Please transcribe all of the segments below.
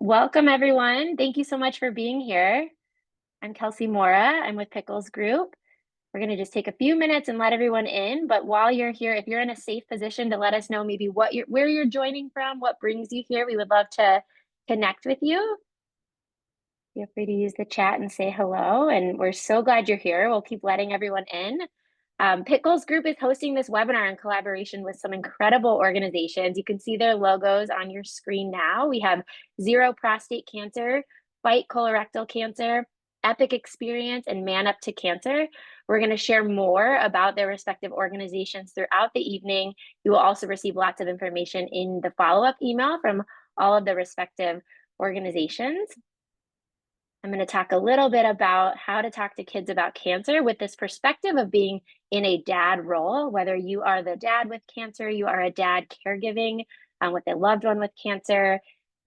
Welcome, everyone. Thank you so much for being here. I'm Kelsey Mora. I'm with Pickles Group. We're going to just take a few minutes and let everyone in. But while you're here, if you're in a safe position to let us know maybe where you're joining from, what brings you here, we would love to connect with you. Feel free to use the chat and say hello. And we're so glad you're here. We'll keep letting everyone in. Pickles Group is hosting this webinar in collaboration with some incredible organizations. You can see their logos on your screen now. We have Zero Prostate Cancer, Fight Colorectal Cancer, Epic Experience, and Man Up to Cancer. We're going to share more about their respective organizations throughout the evening. You will also receive lots of information in the follow-up email from all of the respective organizations. I'm going to talk a little bit about how to talk to kids about cancer with this perspective of being in a dad role, whether you are the dad with cancer, you are a dad caregiving with a loved one with cancer,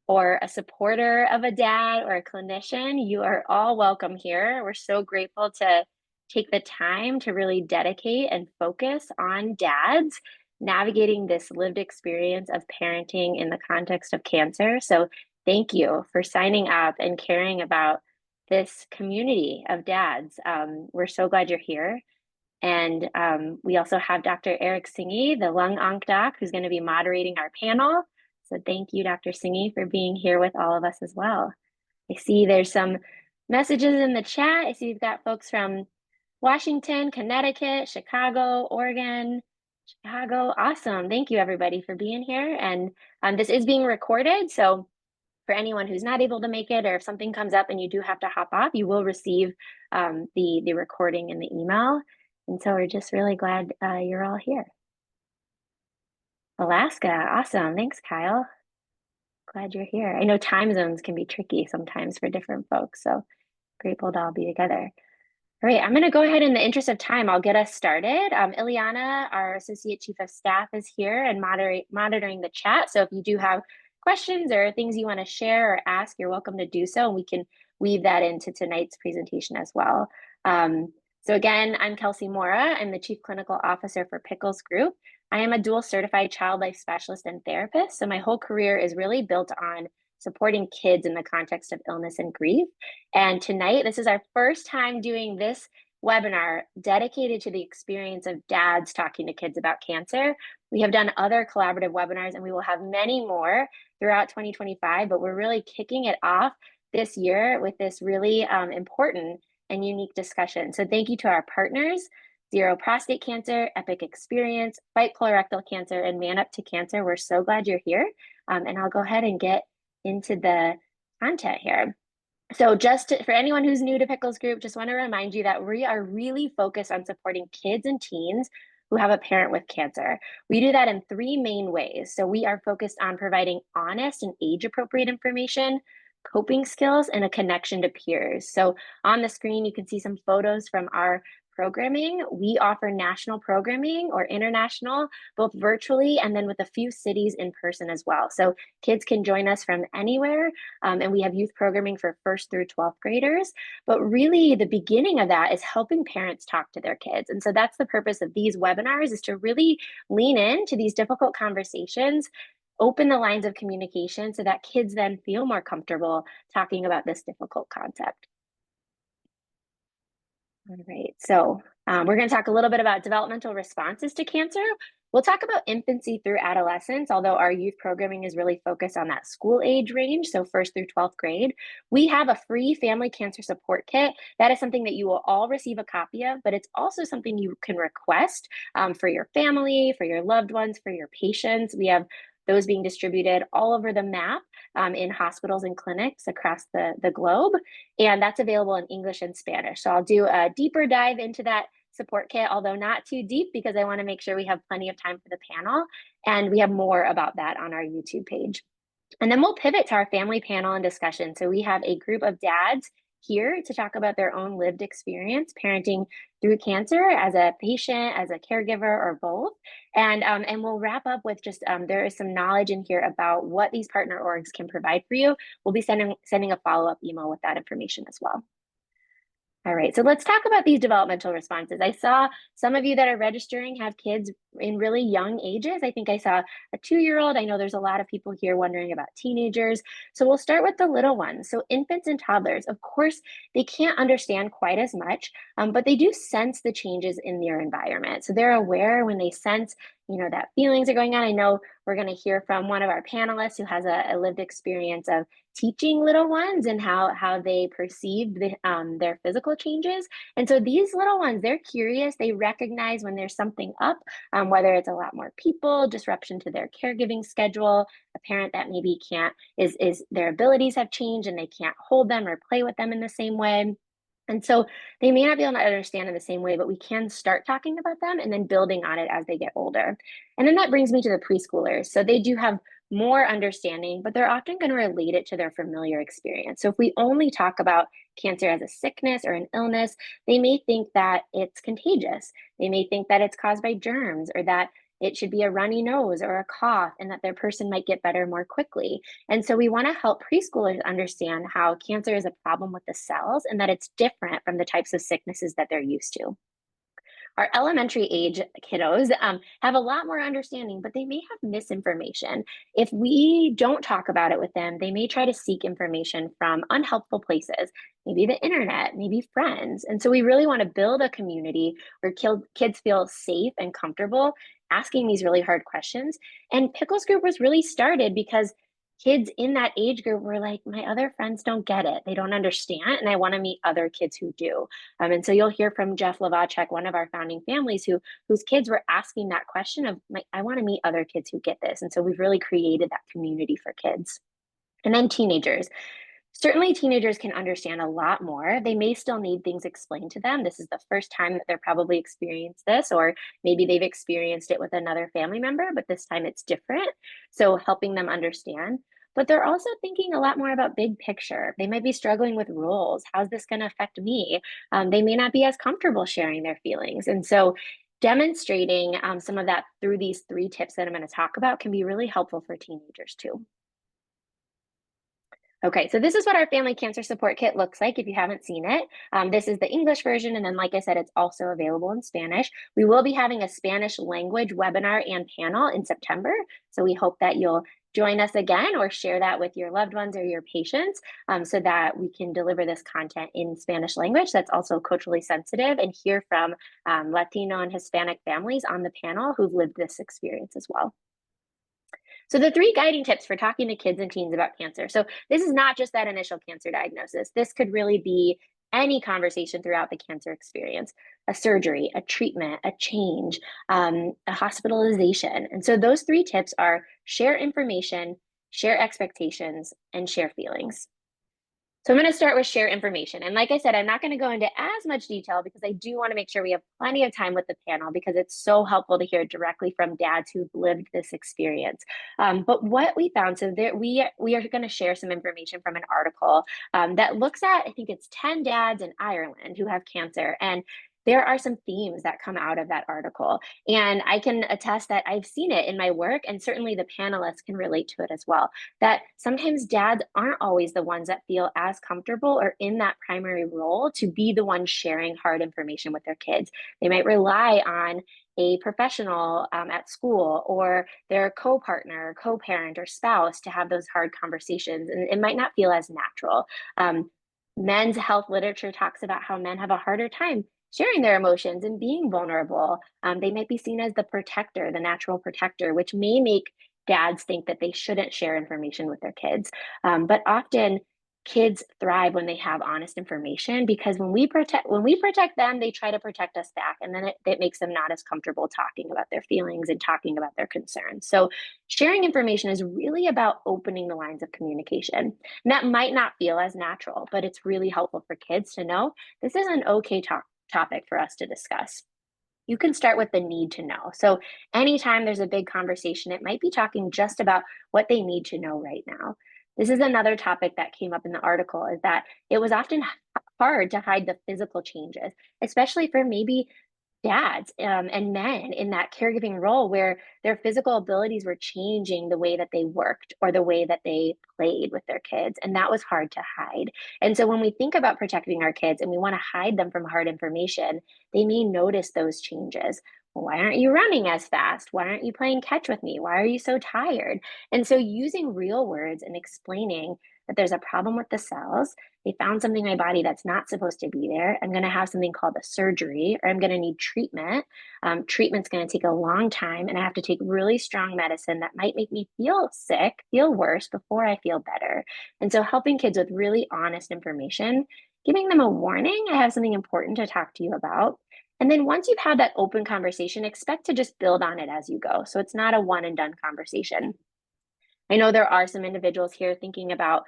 or a supporter of a dad or a clinician. You are all welcome here. We're so grateful to take the time to really dedicate and focus on dads navigating this lived experience of parenting in the context of cancer. So thank you for signing up and caring about this community of dads. We're so glad you're here. And we also have Dr. Eric Singhi, the lung onc doc, who's going to be moderating our panel. So thank you, Dr. Singhi, for being here with all of us as well. I see there's some messages in the chat. I see you've got folks from Washington, Connecticut, Chicago, Oregon, Chicago. Awesome. Thank you, everybody, for being here. And this is being recorded. So for anyone who's not able to make it, or if something comes up and you do have to hop off, you will receive the recording in the email. And so we're just really glad you're all here. Alaska, awesome. Thanks, Kyle. Glad you're here. I know time zones can be tricky sometimes for different folks, so grateful to all be together. All right, I'm going to go ahead in the interest of time. I'll get us started. Ileana, our Associate Chief of Staff, is here and monitoring the chat. So if you do have questions or things you want to share or ask, you're welcome to do so, and we can weave that into tonight's presentation as well. So again, I'm Kelsey Mora. I'm the Chief Clinical Officer for Pickles Group. I am a dual certified child life specialist and therapist, so my whole career is really built on supporting kids in the context of illness and grief. And tonight, this is our first time doing this webinar dedicated to the experience of dads talking to kids about cancer. We have done other collaborative webinars, and we will have many more throughout 2025, but we're really kicking it off this year with this really important and unique discussion. So thank you to our partners, Zero Prostate Cancer, Epic Experience, Fight Colorectal Cancer, and Man Up to Cancer. We're so glad you're here. And I'll go ahead and get into the content here. So for anyone who's new to Pickles Group, just want to remind you that we are really focused on supporting kids and teens who have a parent with cancer. We do that in three main ways. So we are focused on providing honest and age-appropriate information, coping skills, and a connection to peers. So on the screen, you can see some photos from our programming. We offer national programming or international, both virtually and then with a few cities in person as well. So kids can join us from anywhere, and we have youth programming for 1st through 12th graders. But really the beginning of that is helping parents talk to their kids. And so that's the purpose of these webinars, is to really lean into these difficult conversations, open the lines of communication so that kids then feel more comfortable talking about this difficult concept. All right, so we're going to talk a little bit about developmental responses to cancer. We'll talk about infancy through adolescence, although our youth programming is really focused on that school age range, so 1st through 12th grade. We have a free family cancer support kit. That is something that you will all receive a copy of, but it's also something you can request for your family, for your loved ones, for your patients. We have those being distributed all over the map in hospitals and clinics across the globe. And that's available in English and Spanish. So I'll do a deeper dive into that support kit, although not too deep, because I want to make sure we have plenty of time for the panel. And we have more about that on our YouTube page. And then we'll pivot to our family panel and discussion. So we have a group of dads here to talk about their own lived experience parenting through cancer as a patient, as a caregiver, or both. And we'll wrap up with just there is some knowledge in here about what these partner orgs can provide for you. We'll be sending a follow-up email with that information as well. All right, so let's talk about these developmental responses. I saw some of you that are registering have kids in really young ages. I think I saw a 2-year-old. I know there's a lot of people here wondering about teenagers. So we'll start with the little ones. So infants and toddlers, of course, they can't understand quite as much, but they do sense the changes in their environment. So they're aware when they sense, that feelings are going on. I know we're going to hear from one of our panelists who has a lived experience of teaching little ones and how they perceive their physical changes. And so these little ones, they're curious. They recognize when there's something up, whether it's a lot more people, disruption to their caregiving schedule, a parent that maybe can't, is their abilities have changed and they can't hold them or play with them in the same way. And so they may not be able to understand in the same way, but we can start talking about them and then building on it as they get older. And then that brings me to the preschoolers. So they do have more understanding, but they're often going to relate it to their familiar experience. So if we only talk about cancer as a sickness or an illness, they may think that it's contagious. They may think that it's caused by germs or that it should be a runny nose or a cough and that their person might get better more quickly. And so we want to help preschoolers understand how cancer is a problem with the cells and that it's different from the types of sicknesses that they're used to. Our elementary age kiddos have a lot more understanding, but they may have misinformation. If we don't talk about it with them, they may try to seek information from unhelpful places, maybe the internet, maybe friends. And so we really want to build a community where kids feel safe and comfortable asking these really hard questions. And Pickles Group was really started because kids in that age group were like, my other friends don't get it. They don't understand. And I want to meet other kids who do. And so you'll hear from Jeff Lavacek, one of our founding families, whose kids were asking that question of, like, I want to meet other kids who get this. And so we've really created that community for kids. And then teenagers. Certainly, teenagers can understand a lot more. They may still need things explained to them. This is the first time that they're probably experienced this, or maybe they've experienced it with another family member, but this time it's different. So helping them understand. But they're also thinking a lot more about big picture. They might be struggling with roles. How's this going to affect me? They may not be as comfortable sharing their feelings. And so demonstrating some of that through these 3 tips that I'm going to talk about can be really helpful for teenagers too. Okay, so this is what our Family Cancer Support Kit looks like if you haven't seen it. This is the English version, and then like I said, it's also available in Spanish. We will be having a Spanish language webinar and panel in September, so we hope that you'll join us again or share that with your loved ones or your patients so that we can deliver this content in Spanish language that's also culturally sensitive and hear from Latino and Hispanic families on the panel who've lived this experience as well. So the 3 guiding tips for talking to kids and teens about cancer. So this is not just that initial cancer diagnosis. This could really be any conversation throughout the cancer experience, a surgery, a treatment, a change, a hospitalization. And so those 3 tips are share information, share expectations, and share feelings. So I'm going to start with share information. And like I said, I'm not going to go into as much detail because I do want to make sure we have plenty of time with the panel because it's so helpful to hear directly from dads who've lived this experience. But what we found, so there, we are going to share some information from an article that looks at, I think it's 10 dads in Ireland who have cancer. And there are some themes that come out of that article. And I can attest that I've seen it in my work, and certainly the panelists can relate to it as well, that sometimes dads aren't always the ones that feel as comfortable or in that primary role to be the ones sharing hard information with their kids. They might rely on a professional at school or their co-partner, co-parent, or spouse to have those hard conversations, and it might not feel as natural. Men's health literature talks about how men have a harder time sharing their emotions and being vulnerable. They might be seen as the protector, the natural protector, which may make dads think that they shouldn't share information with their kids. But often kids thrive when they have honest information because when we protect them, they try to protect us back. And then it makes them not as comfortable talking about their feelings and talking about their concerns. So sharing information is really about opening the lines of communication. And that might not feel as natural, but it's really helpful for kids to know this is an okay topic for us to discuss. You can start with the need to know. So anytime there's a big conversation, it might be talking just about what they need to know right now. This is another topic that came up in the article, is that it was often hard to hide the physical changes, especially for maybe dads and men in that caregiving role where their physical abilities were changing the way that they worked or the way that they played with their kids. And that was hard to hide. And so when we think about protecting our kids and we want to hide them from hard information, they may notice those changes. why aren't you running as fast? Why aren't you playing catch with me? Why are you so tired? And so using real words and explaining that there's a problem with the cells, they found something in my body that's not supposed to be there. I'm going to have something called a surgery, or I'm going to need treatment. Treatment's going to take a long time, and I have to take really strong medicine that might make me feel sick, feel worse before I feel better. And so helping kids with really honest information, giving them a warning, I have something important to talk to you about. And then once you've had that open conversation, expect to just build on it as you go. So it's not a one and done conversation. I know there are some individuals here thinking about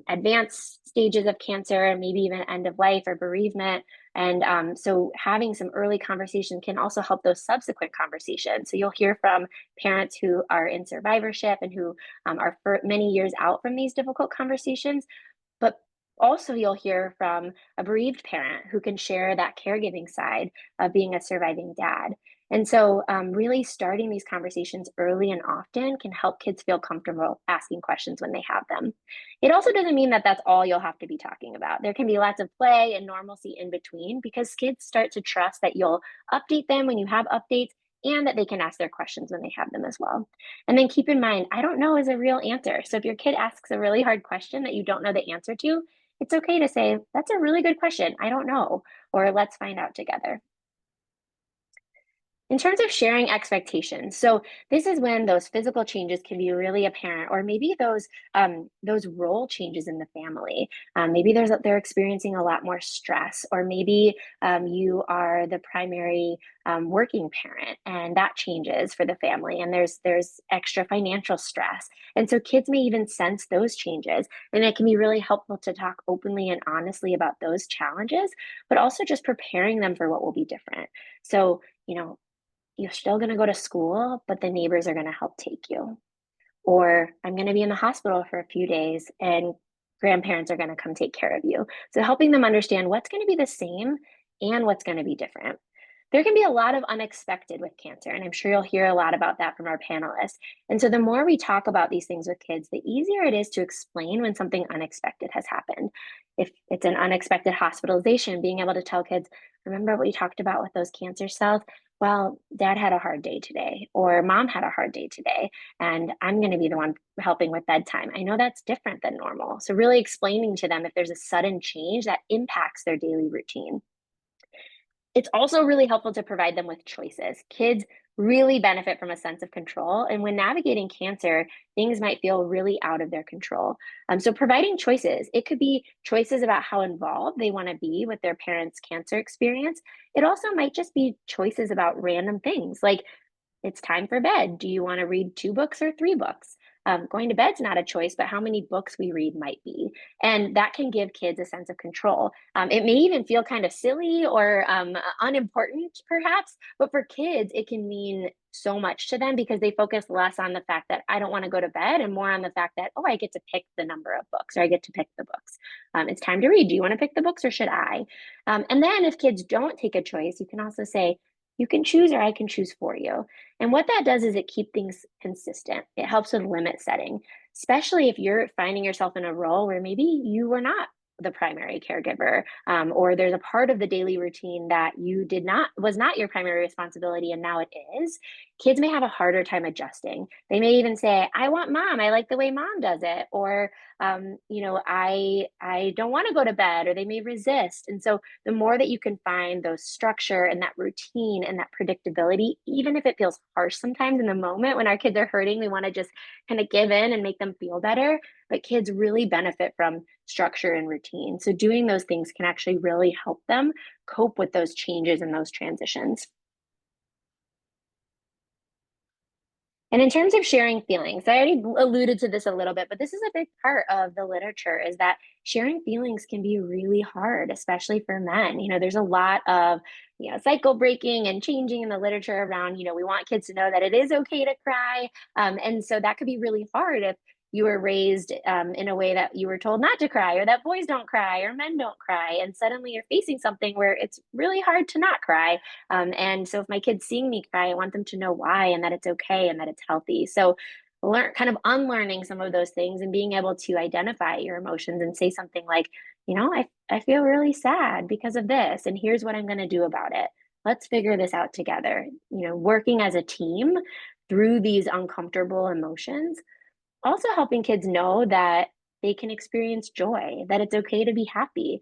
advanced stages of cancer and maybe even end of life or bereavement. And so having some early conversation can also help those subsequent conversations. So you'll hear from parents who are in survivorship and who are for many years out from these difficult conversations. But also, you'll hear from a bereaved parent who can share that caregiving side of being a surviving dad. And so, really starting these conversations early and often can help kids feel comfortable asking questions when they have them. It also doesn't mean that that's all you'll have to be talking about. There can be lots of play and normalcy in between because kids start to trust that you'll update them when you have updates and that they can ask their questions when they have them as well. And then keep in mind, I don't know is a real answer. So if your kid asks a really hard question that you don't know the answer to, it's okay to say, that's a really good question. I don't know, or let's find out together. In terms of sharing expectations, so this is when those physical changes can be really apparent, or maybe those role changes in the family. Maybe they're experiencing a lot more stress, or maybe you are the primary working parent, and that changes for the family, and there's extra financial stress, and so kids may even sense those changes, and it can be really helpful to talk openly and honestly about those challenges, but also just preparing them for what will be different. So you're still going to go to school, but the neighbors are going to help take you. Or I'm going to be in the hospital for a few days and grandparents are going to come take care of you. So helping them understand what's going to be the same and what's going to be different. There can be a lot of unexpected with cancer, and I'm sure you'll hear a lot about that from our panelists. And so the more we talk about these things with kids, the easier it is to explain when something unexpected has happened. If it's an unexpected hospitalization, being able to tell kids, remember what we talked about with those cancer cells? Well, dad had a hard day today, or mom had a hard day today, and I'm going to be the one helping with bedtime. I know that's different than normal. So really explaining to them if there's a sudden change that impacts their daily routine. It's also really helpful to provide them with choices. Kids really benefit from a sense of control. And when navigating cancer, things might feel really out of their control. So providing choices, it could be choices about how involved they want to be with their parents' cancer experience. It also might just be choices about random things like it's time for bed. Do you want to read 2 books or 3 books? Going to bed's not a choice, but how many books we read might be. And that can give kids a sense of control. It may even feel kind of silly or unimportant, perhaps, but for kids, it can mean so much to them because they focus less on the fact that I don't want to go to bed and more on the fact that, oh, I get to pick the number of books or I get to pick the books. It's time to read. Do you want to pick the books or should I? And then if kids don't take a choice, you can also say, you can choose or I can choose for you. And what that does is it keeps things consistent. It helps with limit setting, especially if you're finding yourself in a role where maybe you were not the primary caregiver, or there's a part of the daily routine that was not your primary responsibility and now it is. Kids may have a harder time adjusting. They may even say, I want mom, I like the way mom does it, or I don't want to go to bed, or they may resist. And so the more that you can find those structure and that routine and that predictability, even if it feels harsh sometimes in the moment when our kids are hurting, we want to just kind of give in and make them feel better. But kids really benefit from structure and routine. So doing those things can actually really help them cope with those changes and those transitions. And in terms of sharing feelings, I already alluded to this a little bit, but this is a big part of the literature is that sharing feelings can be really hard, especially for men. There's a lot of, cycle breaking and changing in the literature around, we want kids to know that it is okay to cry. And so that could be really hard if you were raised in a way that you were told not to cry, or that boys don't cry, or men don't cry. And suddenly you're facing something where it's really hard to not cry. And so if my kids seeing me cry, I want them to know why and that it's okay and that it's healthy. So kind of unlearning some of those things and being able to identify your emotions and say something like, I feel really sad because of this, and here's what I'm going to do about it. let's figure this out together. Working as a team through these uncomfortable emotions, also helping kids know that they can experience joy, that it's okay to be happy.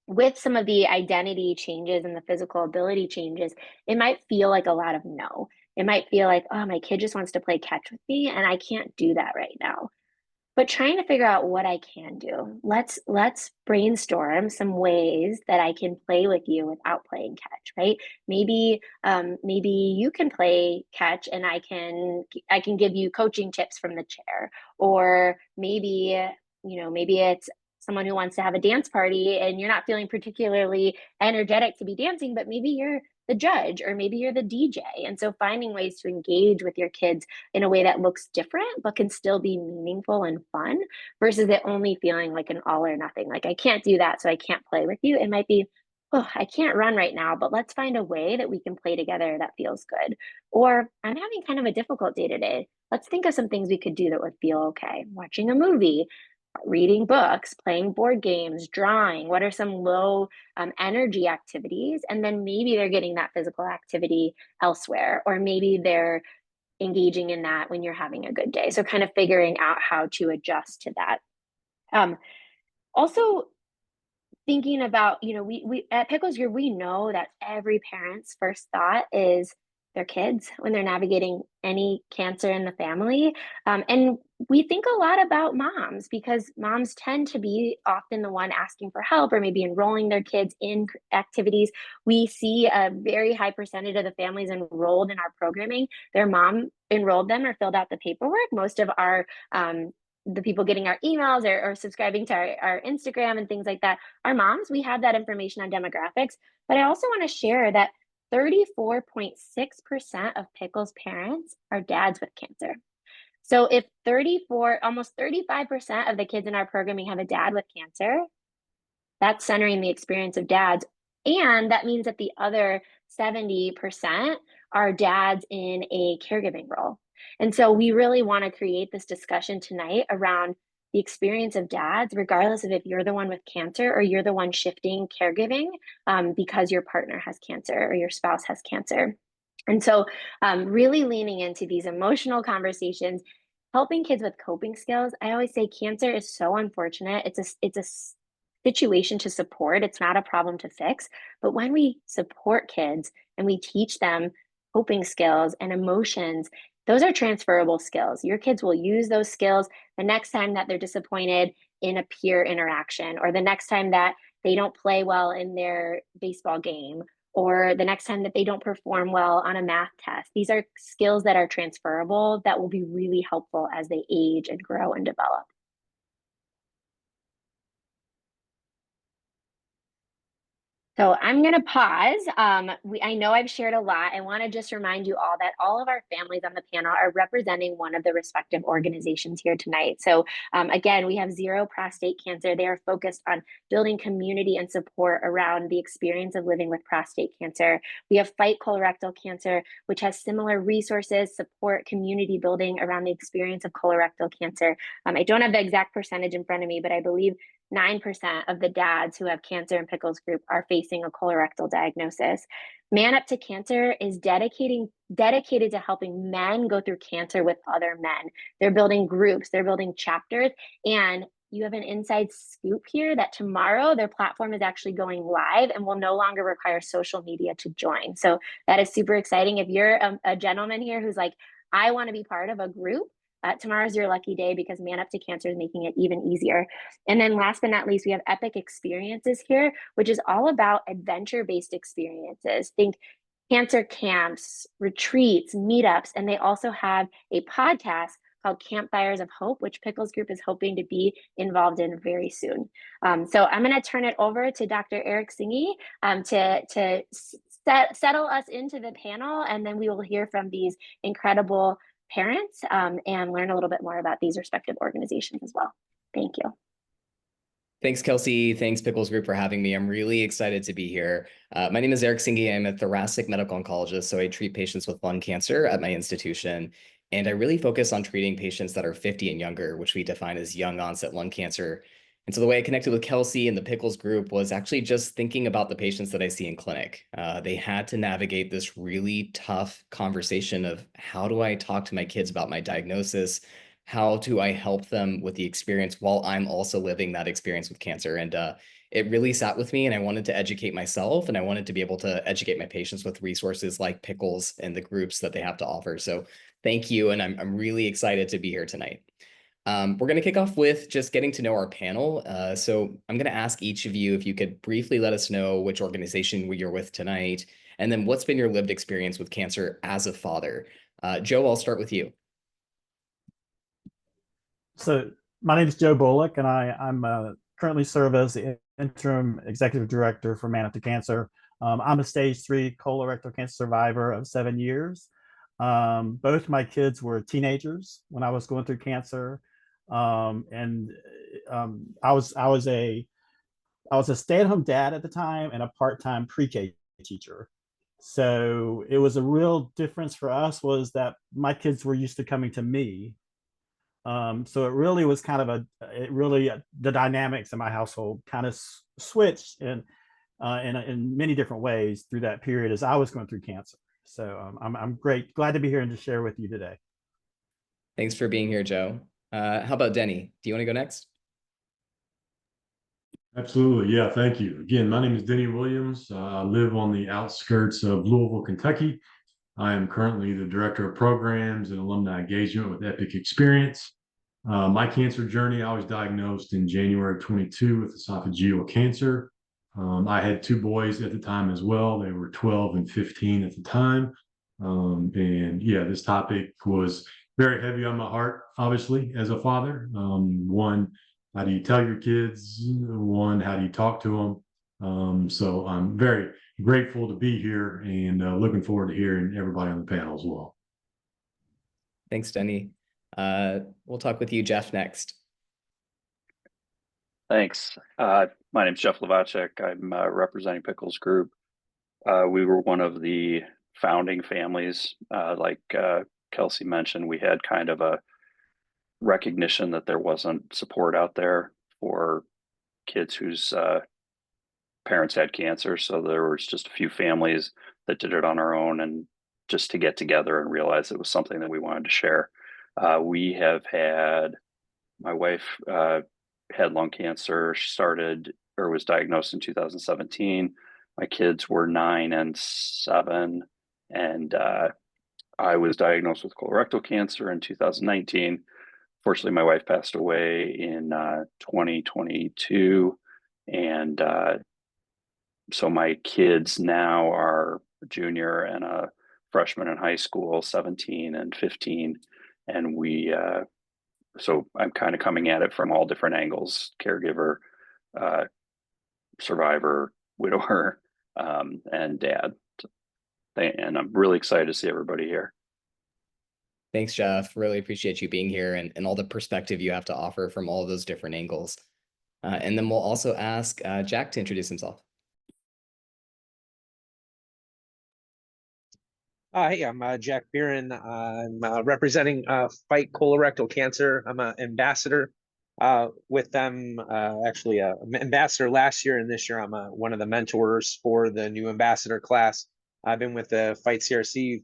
With some of the identity changes and the physical ability changes, it might feel like a lot of no. It might feel like, oh, my kid just wants to play catch with me, and I can't do that right now. But trying to figure out what I can do. Let's brainstorm some ways that I can play with you without playing catch, right? Maybe you can play catch and I can give you coaching tips from the chair. Or maybe it's someone who wants to have a dance party and you're not feeling particularly energetic to be dancing, but maybe you're the judge or maybe you're the DJ. And so finding ways to engage with your kids in a way that looks different, but can still be meaningful and fun versus it only feeling like an all or nothing. Like, I can't do that, so I can't play with you. It might be, oh, I can't run right now, but let's find a way that we can play together that feels good. Or I'm having kind of a difficult day today. Let's think of some things we could do that would feel okay. Watching a movie, reading books, playing board games, drawing. What are some low energy activities? And then maybe they're getting that physical activity elsewhere, or maybe they're engaging in that when you're having a good day. So kind of figuring out how to adjust to that. Also thinking about, we at Pickles Group, we know that every parent's first thought is their kids when they're navigating any cancer in the family. And we think a lot about moms because moms tend to be often the one asking for help or maybe enrolling their kids in activities. We see a very high percentage of the families enrolled in our programming, their mom enrolled them or filled out the paperwork. Most of our the people getting our emails or subscribing to our Instagram and things like that are moms. We have that information on demographics, but I also want to share that 34.6% of Pickles parents are dads with cancer. So if almost 35% of the kids in our programming have a dad with cancer, that's centering the experience of dads. And that means that the other 70% are dads in a caregiving role. And so we really want to create this discussion tonight around the experience of dads, regardless of if you're the one with cancer or you're the one shifting caregiving because your partner has cancer or your spouse has cancer. And so really leaning into these emotional conversations, helping kids with coping skills. I always say cancer is so unfortunate. It's a situation to support. It's not a problem to fix. But when we support kids and we teach them coping skills and emotions, those are transferable skills. Your kids will use those skills the next time that they're disappointed in a peer interaction, or the next time that they don't play well in their baseball game, or the next time that they don't perform well on a math test. These are skills that are transferable that will be really helpful as they age and grow and develop. So I'm going to pause. I know I've shared a lot. I want to just remind you all that all of our families on the panel are representing one of the respective organizations here tonight. So again, we have Zero Prostate Cancer. They are focused on building community and support around the experience of living with prostate cancer. We have Fight Colorectal Cancer, which has similar resources, support, community building around the experience of colorectal cancer. I don't have the exact percentage in front of me, but I believe 9% of the dads who have cancer in Pickles Group are facing a colorectal diagnosis. Man Up to Cancer is dedicated to helping men go through cancer with other men. They're building groups, they're building chapters, and you have an inside scoop here that tomorrow their platform is actually going live and will no longer require social media to join. So that is super exciting. If you're a gentleman here who's like, I want to be part of a group, tomorrow's your lucky day because Man Up to Cancer is making it even easier. And then last but not least, we have Epic Experiences here, which is all about adventure-based experiences. Think cancer camps, retreats, meetups, and they also have a podcast called Campfires of Hope, which Pickles Group is hoping to be involved in very soon. So I'm going to turn it over to Dr. Eric Singhi to settle us into the panel, and then we will hear from these incredible parents and learn a little bit more about these respective organizations as well. Thank you. Thanks, Kelsey. Thanks, Pickles Group, for having me. I'm really excited to be here. My name is Eric Singhi. I'm a thoracic medical oncologist, so I treat patients with lung cancer at my institution. And I really focus on treating patients that are 50 and younger, which we define as young onset lung cancer. And so the way I connected with Kelsey and the Pickles Group was actually just thinking about the patients that I see in clinic. They had to navigate this really tough conversation of how do I talk to my kids about my diagnosis? How do I help them with the experience while I'm also living that experience with cancer? And it really sat with me, and I wanted to educate myself, and I wanted to be able to educate my patients with resources like Pickles and the groups that they have to offer. So thank you, and I'm really excited to be here tonight. We're going to kick off with just getting to know our panel. So I'm going to ask each of you if you could briefly let us know which organization you're with tonight, and then what's been your lived experience with cancer as a father. Joe, I'll start with you. So my name is Joe Bullock, and I'm currently serve as the interim executive director for Manatee Cancer. I'm a stage 3 colorectal cancer survivor of 7 years. Both my kids were teenagers when I was going through cancer, and I was a stay-at-home dad at the time and a part-time pre-K teacher. So it was a real difference for us was that my kids were used to coming to me. So it really was kind of the dynamics in my household kind of switched in many different ways through that period as I was going through cancer. So I'm glad to be here and to share with you today. Thanks for being here, Joe. How about Denny? Do you want to go next? Absolutely. Yeah, thank you. Again, my name is Denny Williams. I live on the outskirts of Louisville, Kentucky. I am currently the Director of Programs and Alumni Engagement with Epic Experience. My cancer journey, I was diagnosed in January of 22 with esophageal cancer. I had 2 boys at the time as well. They were 12 and 15 at the time. And yeah, this topic was very heavy on my heart, obviously, as a father. One, how do you tell your kids? One, how do you talk to them? So I'm very grateful to be here and looking forward to hearing everybody on the panel as well. Thanks, Denny. We'll talk with you, Jeff, next. Thanks. My name's Jeff Lavacek. I'm representing Pickles Group. We were one of the founding families. Like Kelsey mentioned, we had kind of a recognition that there wasn't support out there for kids whose parents had cancer. So there was just a few families that did it on our own, and just to get together and realize it was something that we wanted to share. We have had, my wife had lung cancer. She started or was diagnosed in 2017. My kids were 9 and 7, and I was diagnosed with colorectal cancer in 2019. Fortunately, my wife passed away in 2022, and so my kids now are a junior and a freshman in high school, 17 and 15, and so I'm kind of coming at it from all different angles: caregiver, survivor, widower, and dad. And I'm really excited to see everybody here. Thanks, Jeff. Really appreciate you being here and all the perspective you have to offer from all of those different angles. And then we'll also ask Jack to introduce himself. Hey, I'm Jack Beeren. I'm representing Fight Colorectal Cancer. I'm an ambassador with them. Actually, an ambassador last year, and this year I'm one of the mentors for the new ambassador class. I've been with the Fight CRC,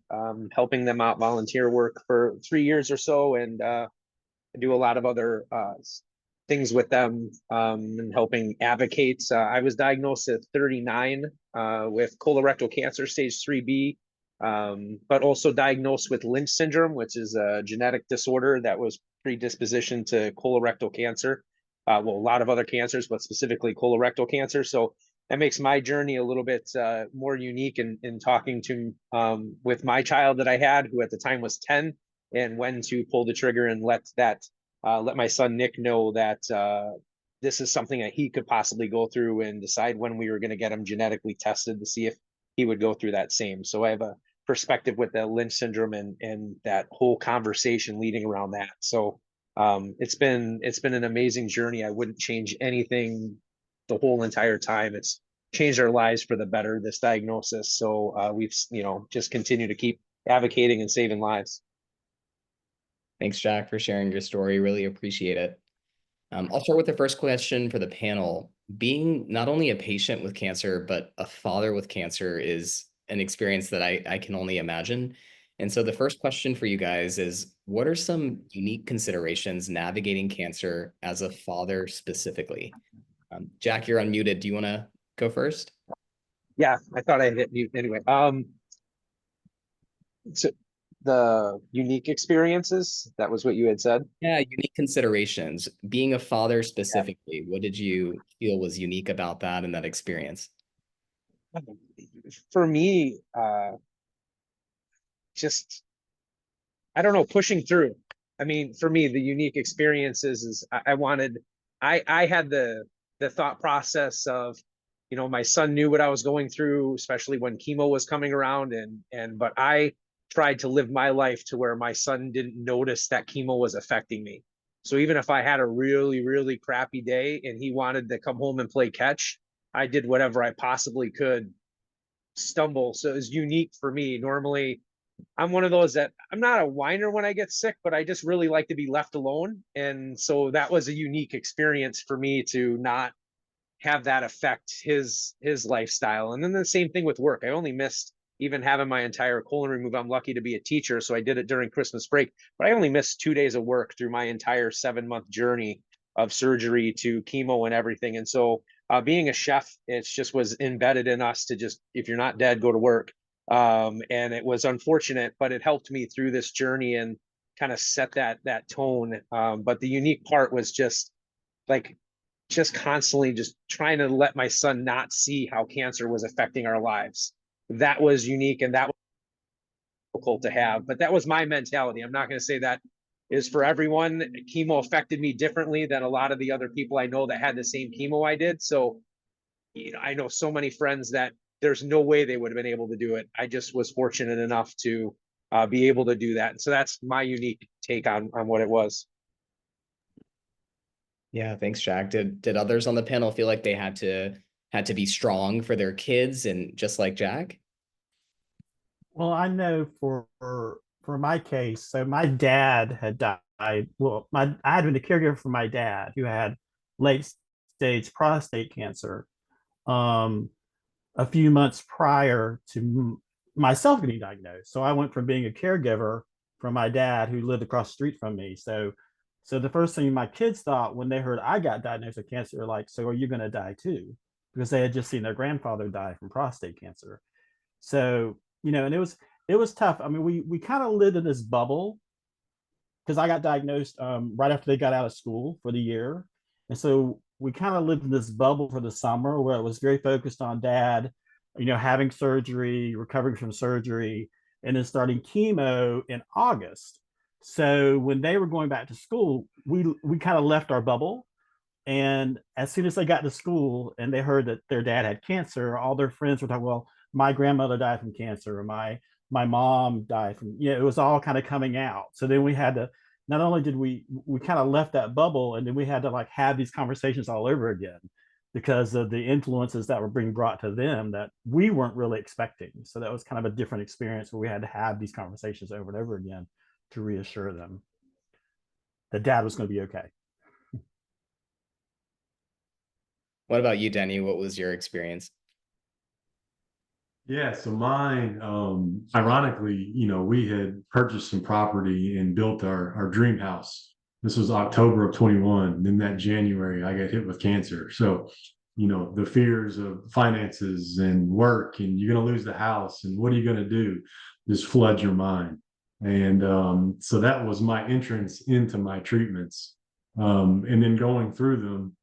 helping them out volunteer work for 3 years or so, and I do a lot of other things with them and helping advocate. I was diagnosed at 39 with colorectal cancer, stage 3B. But also diagnosed with Lynch syndrome, which is a genetic disorder that was predisposition to colorectal cancer. Well, a lot of other cancers, but specifically colorectal cancer. So that makes my journey a little bit more unique in talking to with my child that I had, who at the time was 10, and when to pull the trigger and let my son Nick know that this is something that he could possibly go through, and decide when we were going to get him genetically tested to see if he would go through that same. So I have a perspective with the Lynch syndrome and that whole conversation leading around that. So it's been an amazing journey. I wouldn't change anything the whole entire time. It's changed our lives for the better, this diagnosis. So we've just continue to keep advocating and saving lives. Thanks, Jack, for sharing your story. Really appreciate it. I'll start with the first question for the panel. Being not only a patient with cancer, but a father with cancer is an experience that I can only imagine. And so the first question for you guys is, what are some unique considerations navigating cancer as a father specifically? Jack, you're unmuted. Do you want to go first? Yeah, I thought I hit mute anyway. So the unique experiences, that was what you had said. Yeah, unique considerations. Being a father specifically, what did you feel was unique about that and that experience? For me, just, I don't know, pushing through. I mean, for me, the unique experiences is I had the thought process of, you know, my son knew what I was going through, especially when chemo was coming around, but I tried to live my life to where my son didn't notice that chemo was affecting me. So even if I had a really, really crappy day and he wanted to come home and play catch, I did whatever I possibly could stumble. So it was unique for me. Normally, I'm one of those that I'm not a whiner when I get sick, but I just really like to be left alone. And so that was a unique experience for me to not have that affect his lifestyle. And then the same thing with work. I only missed even having my entire colon removed. I'm lucky to be a teacher, so I did it during Christmas break, but I only missed 2 days of work through my entire 7-month journey of surgery to chemo and everything. And so being a chef, it just was embedded in us to just, if you're not dead, go to work. And it was unfortunate, but it helped me through this journey and kind of set that tone. But the unique part was just like, just constantly just trying to let my son not see how cancer was affecting our lives. That was unique, and that was difficult to have, but that was my mentality. I'm not going to say that is for everyone. Chemo affected me differently than a lot of the other people I know that had the same chemo I did. So, you know, I know so many friends that there's no way they would have been able to do it. I just was fortunate enough to be able to do that. So that's my unique take on what it was. Yeah, thanks, Jack. Did others on the panel feel like they had to be strong for their kids and just like Jack? Well, I know for my case, so my dad had died. Well, I had been a caregiver for my dad who had late stage prostate cancer a few months prior to myself getting diagnosed. So I went from being a caregiver for my dad who lived across the street from me. So the first thing my kids thought when they heard I got diagnosed with cancer, they're like, so are you going to die too? Because they had just seen their grandfather die from prostate cancer. So, you know, and it was tough. I mean, we kind of lived in this bubble because I got diagnosed right after they got out of school for the year. And so we kind of lived in this bubble for the summer where it was very focused on dad, you know, having surgery, recovering from surgery, and then starting chemo in August. So when they were going back to school, we kind of left our bubble. And as soon as they got to school and they heard that their dad had cancer, all their friends were talking, well, my grandmother died from cancer, or my mom died from, you know, it was all kind of coming out. So then we had to, not only did we kind of left that bubble, and then we had to like have these conversations all over again because of the influences that were being brought to them that we weren't really expecting. So that was kind of a different experience where we had to have these conversations over and over again to reassure them that dad was going to be okay. What about you, Denny? What was your experience? Yeah, so mine, ironically, you know, we had purchased some property and built our dream house. This was October of 21. Then that January, I got hit with cancer. So, you know, the fears of finances and work, and you're going to lose the house, and what are you going to do? Just flood your mind. And so that was my entrance into my treatments. And then going through them,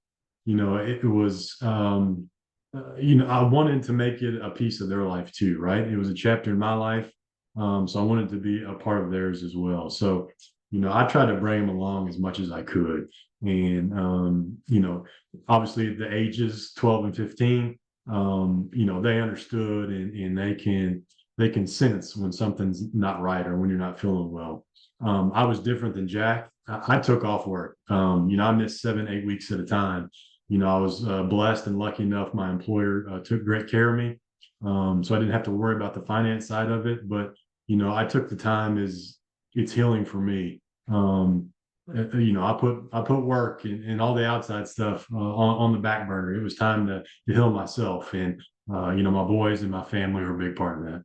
you know, it was, you know, I wanted to make it a piece of their life too, right? It was a chapter in my life. So I wanted to be a part of theirs as well. So, you know, I tried to bring them along as much as I could. And, you know, obviously the ages 12 and 15, you know, they understood, and they can sense when something's not right or when you're not feeling well. I was different than Jack. I took off work. You know, I missed 7, 8 weeks at a time. You know, I was blessed and lucky enough. My employer took great care of me. So I didn't have to worry about the finance side of it. But, you know, I took the time as it's healing for me. I put work and all the outside stuff on the back burner. It was time to heal myself, and my boys and my family were a big part of that.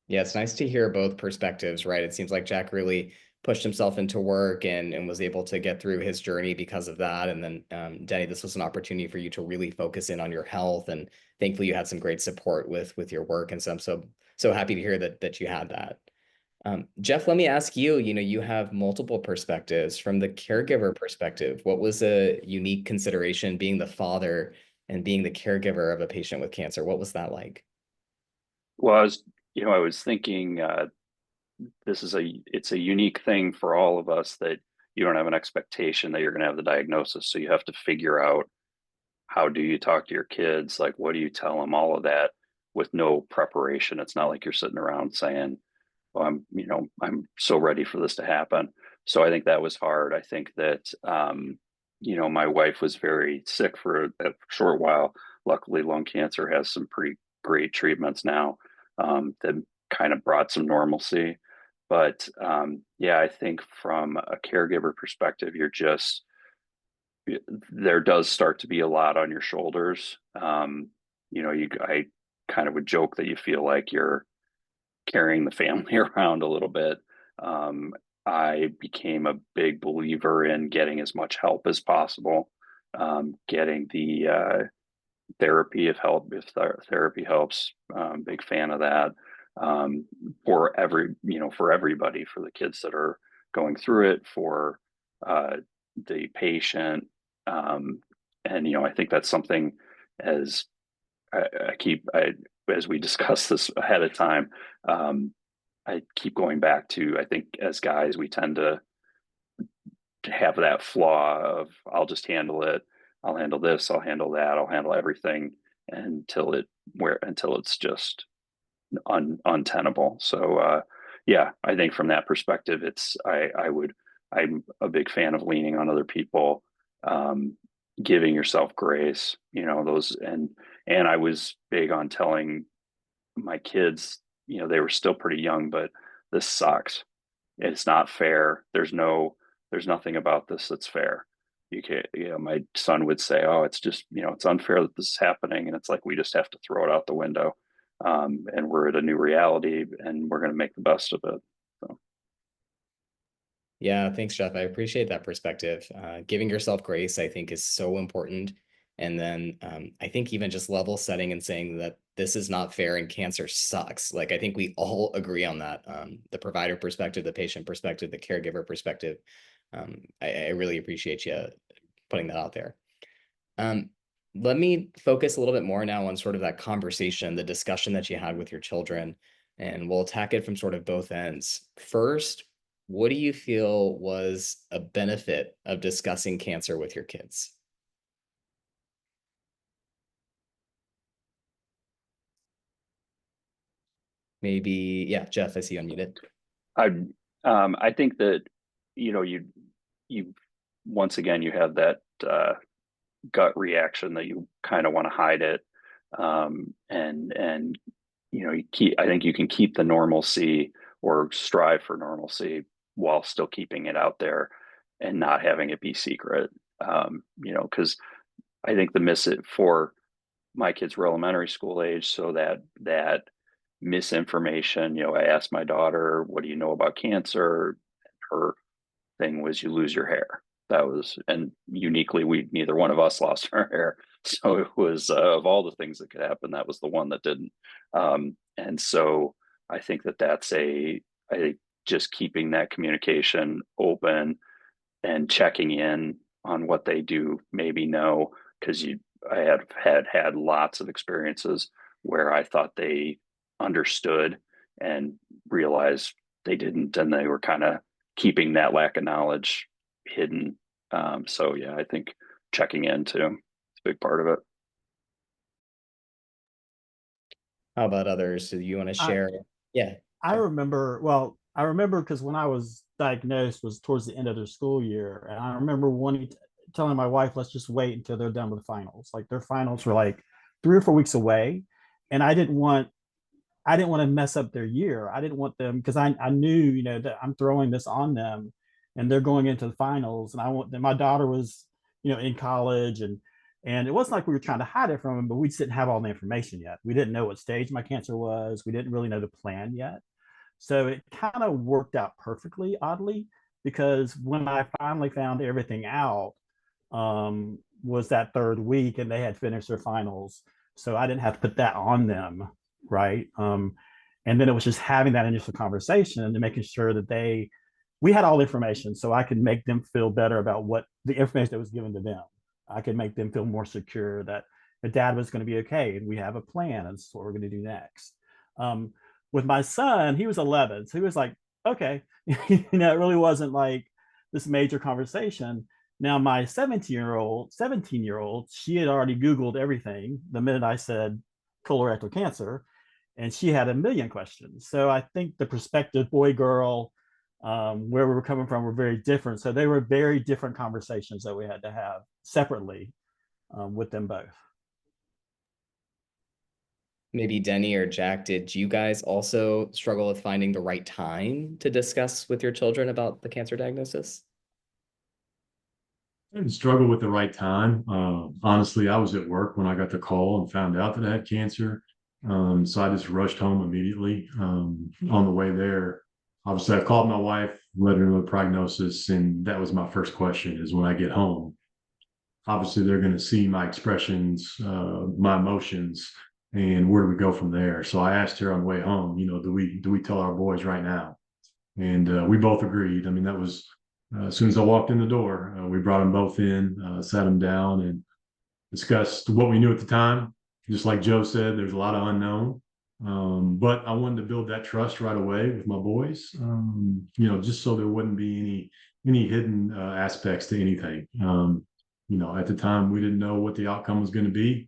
Yeah, it's nice to hear both perspectives, right? It seems like Jack really pushed himself into work and was able to get through his journey because of that. And then, Denny, this was an opportunity for you to really focus in on your health. And thankfully, you had some great support with your work. And so I'm so happy to hear that you had that. Jeff, let me ask you, you have multiple perspectives. From the caregiver perspective, what was a unique consideration being the father and being the caregiver of a patient with cancer? What was that like? Well, I was thinking it's a unique thing for all of us that you don't have an expectation that you're going to have the diagnosis. So you have to figure out, how do you talk to your kids? Like, what do you tell them? All of that with no preparation. It's not like you're sitting around saying, well, I'm so ready for this to happen. So I think that was hard. I think that, my wife was very sick for a short while. Luckily, lung cancer has some pretty great treatments now, that kind of brought some normalcy. But yeah, I think from a caregiver perspective, there does start to be a lot on your shoulders. I kind of would joke that you feel like you're carrying the family around a little bit. I became a big believer in getting as much help as possible, getting the therapy if therapy helps. Big fan of that, for everybody, for the kids that are going through it, for the patient. And I think that's something, as as we discuss this ahead of time, I keep going back to, I think as guys, we tend to have that flaw of, I'll just handle it. I'll handle this. I'll handle that. I'll handle everything until it's just untenable. So, yeah, I think from that perspective, I'm a big fan of leaning on other people, giving yourself grace, and I was big on telling my kids, they were still pretty young, but this sucks. It's not fair. There's nothing about this that's fair. You can't, my son would say, oh, it's just, it's unfair that this is happening. And it's like, we just have to throw it out the window. And we're at a new reality and we're going to make the best of it. So. Yeah, thanks, Jeff. I appreciate that perspective. Giving yourself grace, I think, is so important. And then I think even just level setting and saying that this is not fair and cancer sucks. Like, I think we all agree on that. The provider perspective, the patient perspective, the caregiver perspective. I really appreciate you putting that out there. Let me focus a little bit more now on sort of that conversation, the discussion that you had with your children, and we'll attack it from sort of both ends. First, what do you feel was a benefit of discussing cancer with your kids? Maybe, yeah, Jeff, I see you unmuted. I think that, you once again, you have that gut reaction that you kind of want to hide it. And I think you can keep the normalcy or strive for normalcy while still keeping it out there and not having it be secret. Because I think for my kids were elementary school age, so that misinformation, I asked my daughter, what do you know about cancer? Her thing was, you lose your hair. And uniquely, neither one of us lost our hair. So it was, of all the things that could happen, that was the one that didn't. And so I think I think just keeping that communication open and checking in on what they do, maybe know, because I have had lots of experiences where I thought they understood and realized they didn't, and they were kind of keeping that lack of knowledge hidden. So yeah, I think checking in too is a big part of it. How about others? Do you want to share? Yeah. I remember because when I was diagnosed was towards the end of their school year. And I remember telling my wife, let's just wait until they're done with finals. Like their finals were like 3 or 4 weeks away. And I didn't want to mess up their year. I didn't want them, because I knew, that I'm throwing this on them. and they're going into the finals. And my daughter was, in college, and it wasn't like we were trying to hide it from them, but we just didn't have all the information yet. We didn't know what stage my cancer was. We didn't really know the plan yet. So it kind of worked out perfectly, oddly, because when I finally found everything out, was that third week, and they had finished their finals. So I didn't have to put that on them, right? And then it was just having that initial conversation and making sure that we had all the information, so I could make them feel better about what the information that was given to them. I could make them feel more secure that the dad was going to be okay, and we have a plan, and this is what we're going to do next. With my son, he was 11, so he was like, okay, it really wasn't like this major conversation. Now my 17-year-old, she had already Googled everything the minute I said colorectal cancer, and she had a million questions. So I think the perspective, boy, girl, where we were coming from, were very different. So they were very different conversations that we had to have separately with them both. Maybe Denny or Jack, did you guys also struggle with finding the right time to discuss with your children about the cancer diagnosis? I didn't struggle with the right time. Honestly, I was at work when I got the call and found out that I had cancer. So I just rushed home immediately. On the way there, obviously, I called my wife, let her know the prognosis, and that was my first question: is when I get home, obviously they're going to see my expressions, my emotions, and where do we go from there? So I asked her on the way home, do we tell our boys right now? And we both agreed. I mean, that was as soon as I walked in the door, we brought them both in, sat them down, and discussed what we knew at the time. Just like Joe said, there's a lot of unknown. But I wanted to build that trust right away with my boys, just so there wouldn't be any hidden aspects to anything. At the time, we didn't know what the outcome was going to be.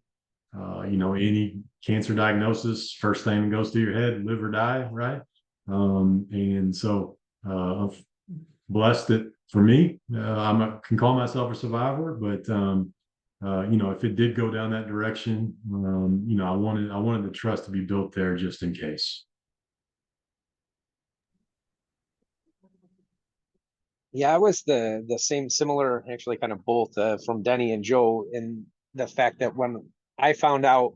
Any cancer diagnosis, first thing that goes through your head, live or die, right? And so I'm blessed that for me, I can call myself a survivor, but if it did go down that direction, I wanted the trust to be built there just in case. Yeah, I was the same, similar, actually, kind of both from Denny and Joe, in the fact that when I found out,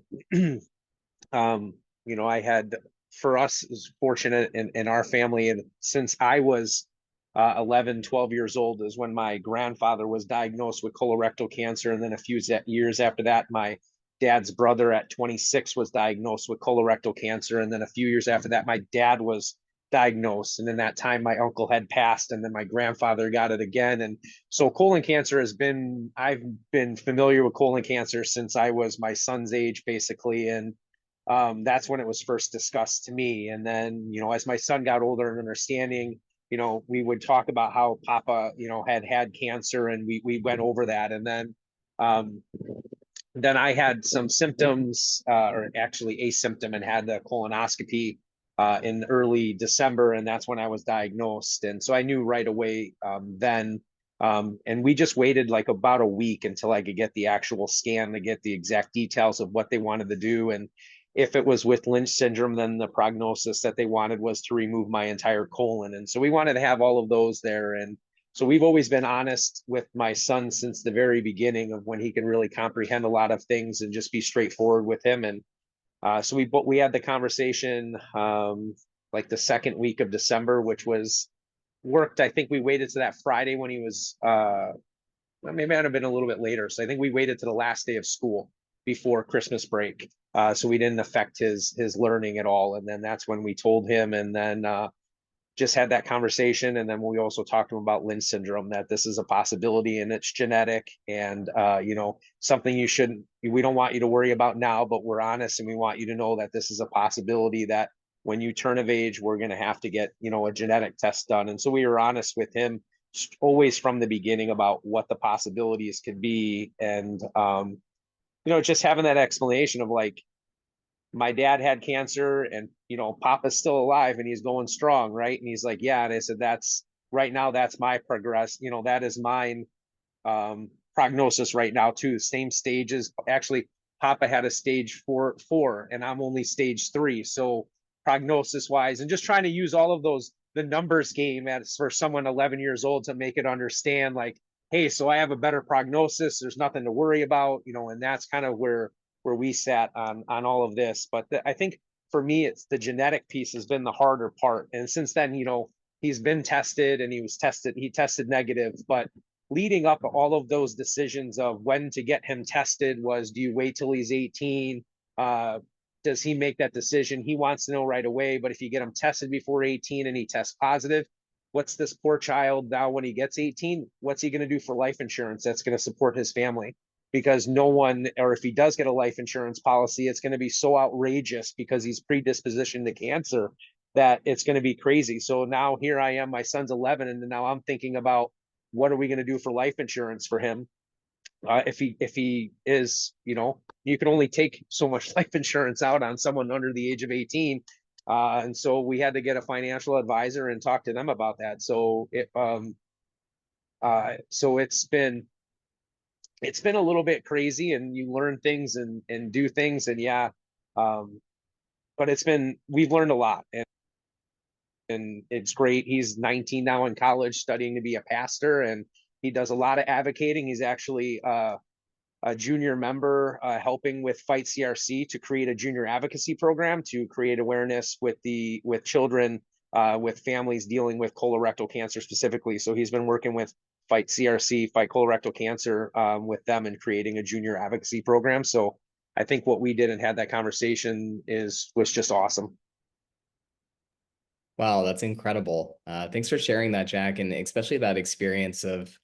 I had, for us, is fortunate in our family, and since I was 11, 12 years old is when my grandfather was diagnosed with colorectal cancer. And then a few years after that, my dad's brother at 26 was diagnosed with colorectal cancer. And then a few years after that, my dad was diagnosed. And in that time, my uncle had passed, and then my grandfather got it again. And so colon cancer I've been familiar with colon cancer since I was my son's age, basically. And that's when it was first discussed to me. And then, as my son got older and understanding, we would talk about how Papa, had cancer, and we went over that. And then I had some symptoms, or actually a symptom, and had the colonoscopy in early December, and that's when I was diagnosed. And so I knew right away then. And we just waited like about a week until I could get the actual scan to get the exact details of what they wanted to do. And if it was with Lynch syndrome, then the prognosis that they wanted was to remove my entire colon. And so we wanted to have all of those there. And so we've always been honest with my son since the very beginning, of when he can really comprehend a lot of things, and just be straightforward with him. And so we had the conversation like the second week of December, which worked. I think we waited to that Friday when he was, maybe it might have been a little bit later. So I think we waited to the last day of school before Christmas break. So we didn't affect his learning at all. And then that's when we told him, and then just had that conversation. And then we also talked to him about Lynch syndrome, that this is a possibility and it's genetic, and something we don't want you to worry about now, but we're honest, and we want you to know that this is a possibility, that when you turn of age, we're going to have to get, a genetic test done. And so we were honest with him always from the beginning about what the possibilities could be. And, just having that explanation of like, my dad had cancer, and, Papa's still alive and he's going strong. Right. And he's like, yeah. And I said, that's right now, that's my progress. That is mine, prognosis right now too. Same stages. Actually, Papa had a stage 4, and I'm only stage 3. So prognosis wise, and just trying to use all of those the numbers game as for someone 11 years old to make it understand like, hey, so I have a better prognosis. There's nothing to worry about, you know, and that's kind of where we sat on all of this. But I think for me, it's the genetic piece has been the harder part. And since then, you know, he's been tested and he tested negative, but leading up all of those decisions of when to get him tested was, do you wait till he's 18? Does he make that decision? He wants to know right away, but if you get him tested before 18 and he tests positive, what's this poor child now when he gets 18? What's he going to do for life insurance that's going to support his family? Because no one, or if he does get a life insurance policy, it's going to be so outrageous because he's predispositioned to cancer that it's going to be crazy. So now here I am, my son's 11, and now I'm thinking about what are we going to do for life insurance for him? If he is, you know, you can only take so much life insurance out on someone under the age of 18. And so we had to get a financial advisor and talk to them about that. So so it's been a little bit crazy, and you learn things and do things, and yeah. But we've learned a lot, and it's great. He's 19 now in college studying to be a pastor, and he does a lot of advocating. He's actually a junior member helping with Fight CRC to create a junior advocacy program to create awareness with children, with families dealing with colorectal cancer specifically. So he's been working with Fight CRC, Fight Colorectal Cancer, with them and creating a junior advocacy program. So I think what we did and had that conversation was just awesome. Wow, that's incredible. Thanks for sharing that, Jack, and especially that experience of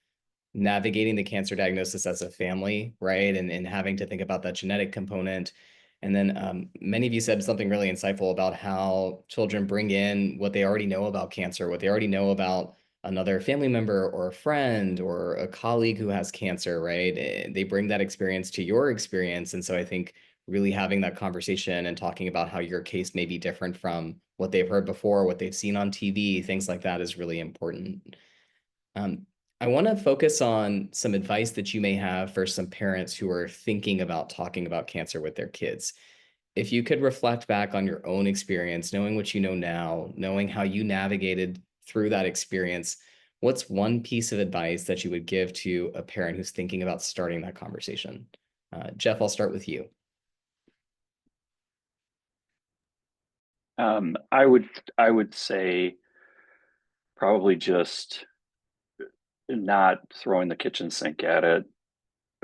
navigating the cancer diagnosis as a family, right? And having to think about that genetic component. And then many of you said something really insightful about how children bring in what they already know about cancer, what they already know about another family member or a friend or a colleague who has cancer, right? They bring that experience to your experience. And so I think really having that conversation and talking about how your case may be different from what they've heard before, what they've seen on TV, things like that is really important. I want to focus on some advice that you may have for some parents who are thinking about talking about cancer with their kids. If you could reflect back on your own experience, knowing what you know now, knowing how you navigated through that experience, what's one piece of advice that you would give to a parent who's thinking about starting that conversation? Jeff, I'll start with you. I would say probably just not throwing the kitchen sink at it,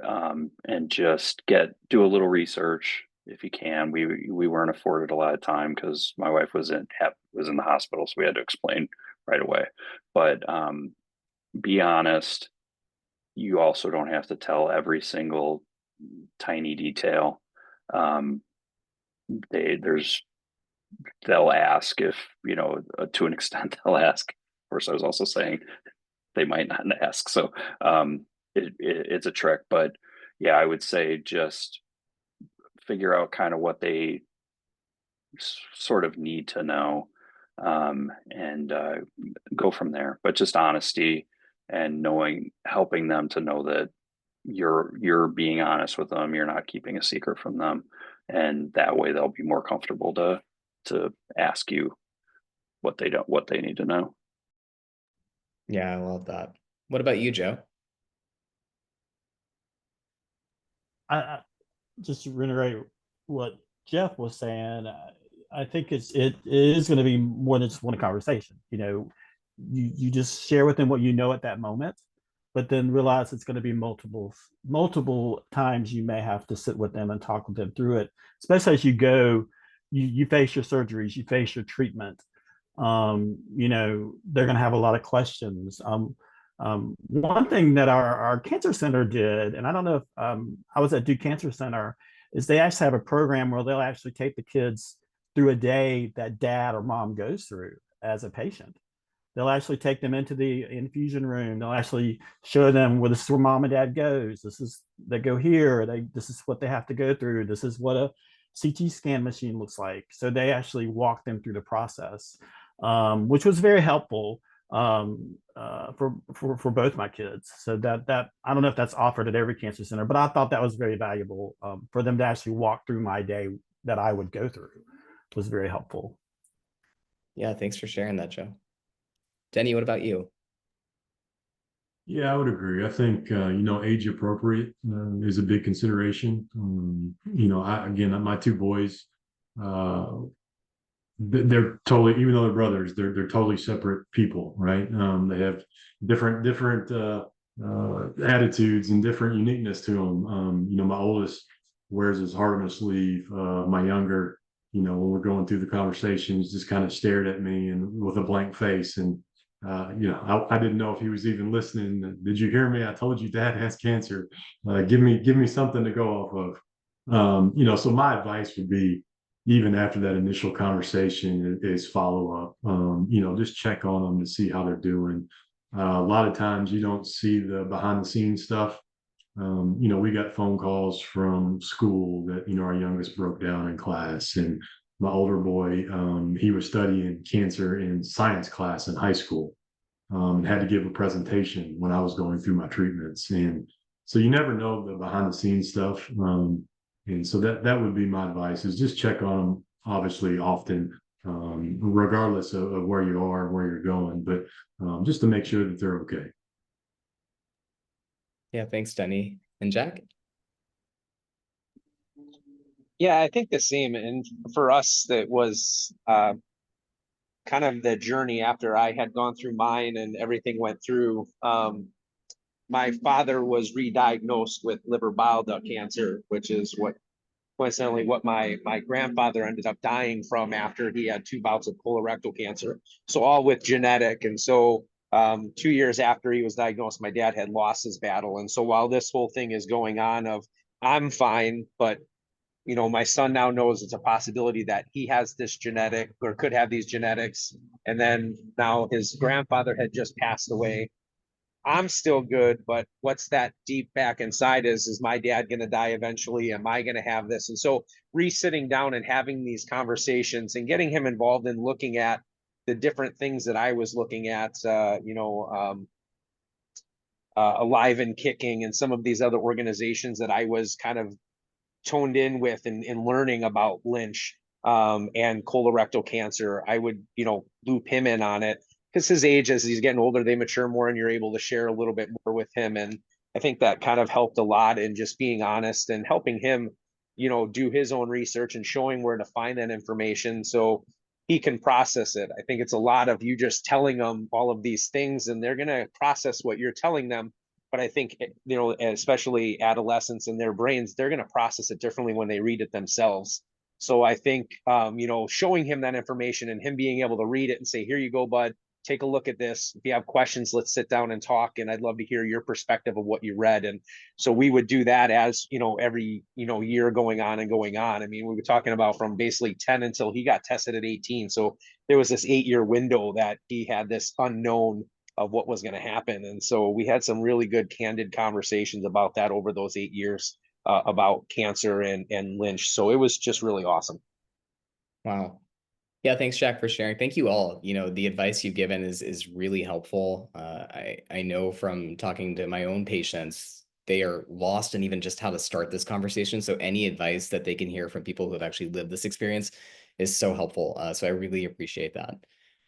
and just do a little research if you can. We weren't afforded a lot of time because my wife was in the hospital, so we had to explain right away. But be honest. You also don't have to tell every single tiny detail. They'll ask if, you know, to an extent they'll ask. Of course, I was also saying they might not ask. So it's a trick, but yeah, I would say just figure out kind of what they sort of need to know, and go from there. But just honesty and helping them to know that you're being honest with them. You're not keeping a secret from them, and that way they'll be more comfortable to ask you what they need to know. Yeah, I love that. What about you, Joe? I just to reiterate what Jeff was saying. I think it is going to be more than just one conversation. You know, you just share with them what you know at that moment, but then realize it's going to be multiple times you may have to sit with them and talk with them through it, especially as you go, you face your surgeries, you face your treatment. You know, they're going to have a lot of questions. One thing that our cancer center did, and I don't know if I was at Duke Cancer Center, is they actually have a program where they'll actually take the kids through a day that dad or mom goes through as a patient. They'll actually take them into the infusion room. They'll actually show them, well, this is where mom and dad goes. They go here. This is what they have to go through. This is what a CT scan machine looks like. So they actually walk them through the process, which was very helpful for both my kids. So that I don't know if that's offered at every cancer center, but I thought that was very valuable for them to actually walk through my day that I would go through. Was very helpful. Yeah, thanks for sharing that, Joe. Denny, what about you? Yeah, I would agree. I think age appropriate is a big consideration. My two boys, uh, they're totally, even though they're brothers, they're totally separate people, right? They have different attitudes and different uniqueness to them. My oldest wears his heart on his sleeve. My younger, when we're going through the conversations, just kind of stared at me and with a blank face. And I didn't know if he was even listening. Did you hear me? I told you Dad has cancer. Give me something to go off of. So my advice would be, even after that initial conversation, is follow up. Just check on them to see how they're doing. A lot of times you don't see the behind the scenes stuff. We got phone calls from school that, our youngest broke down in class, and my older boy, he was studying cancer in science class in high school, and had to give a presentation when I was going through my treatments. And so you never know the behind the scenes stuff. And so that would be my advice, is just check on them, obviously often, regardless of where you are, where you're going, but just to make sure that they're okay. Yeah, thanks, Denny. And Jack? Yeah, I think the same. And for us, that was kind of the journey after I had gone through mine and everything went through. My father was re-diagnosed with liver bile duct cancer, which is coincidentally what my grandfather ended up dying from after he had 2 bouts of colorectal cancer. So all with genetic. And so 2 years after he was diagnosed, my dad had lost his battle. And so while this whole thing is going on of I'm fine, but my son now knows it's a possibility that he has this genetic or could have these genetics. And then now his grandfather had just passed away. I'm still good, but what's that deep back inside is my dad going to die eventually? Am I going to have this? And so re-sitting down and having these conversations and getting him involved in looking at the different things that I was looking at, Alive and Kicking and some of these other organizations that I was kind of toned in with and learning about Lynch and colorectal cancer. I would, loop him in on it, because his age, as he's getting older, they mature more and you're able to share a little bit more with him. And I think that kind of helped a lot in just being honest and helping him, do his own research and showing where to find that information so he can process it. I think it's a lot of you just telling them all of these things and they're going to process what you're telling them. But I think, especially adolescents and their brains, they're going to process it differently when they read it themselves. So I think, showing him that information and him being able to read it and say, here you go, bud, take a look at this. If you have questions, let's sit down and talk. And I'd love to hear your perspective of what you read. And so we would do that as, every, year going on and going on. I mean, we were talking about from basically 10 until he got tested at 18. So there was this 8-year window that he had this unknown of what was going to happen. And so we had some really good candid conversations about that over those 8 years, about cancer and Lynch. So it was just really awesome. Wow. Yeah, thanks, Jack, for sharing. Thank you all. The advice you've given is really helpful. I know from talking to my own patients, they are lost in even just how to start this conversation. So any advice that they can hear from people who have actually lived this experience is so helpful. So I really appreciate that.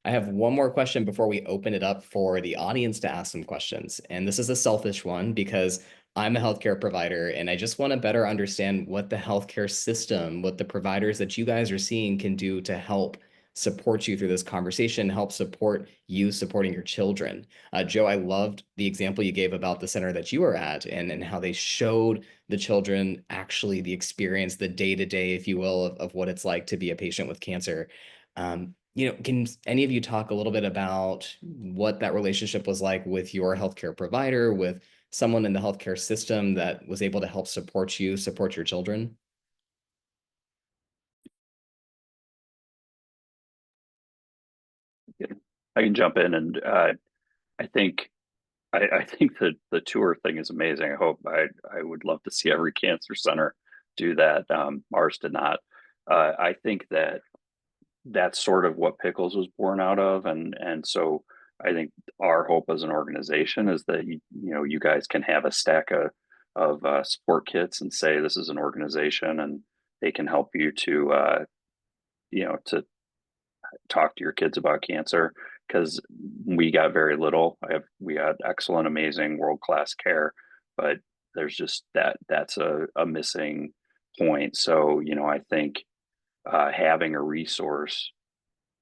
I have one more question before we open it up for the audience to ask some questions. And this is a selfish one because I'm a healthcare provider and I just want to better understand what the healthcare system, what the providers that you guys are seeing can do to help support you through this conversation, help support you supporting your children. Joe, I loved the example you gave about the center that you were at and how they showed the children actually the experience, the day-to-day, if you will, of what it's like to be a patient with cancer. Can any of you talk a little bit about what that relationship was like with your healthcare provider, with someone in the healthcare system that was able to help support you, support your children? I can jump in, and I think that the tour thing is amazing. I would love to see every cancer center do that. Ours did not. I think that's sort of what Pickles was born out of, and so I think our hope as an organization is that you guys can have a stack of support kits and say this is an organization and they can help you to to talk to your kids about cancer. because we got very little. We got excellent, amazing, world-class care, but there's just that's a missing point. So, you know, I think having a resource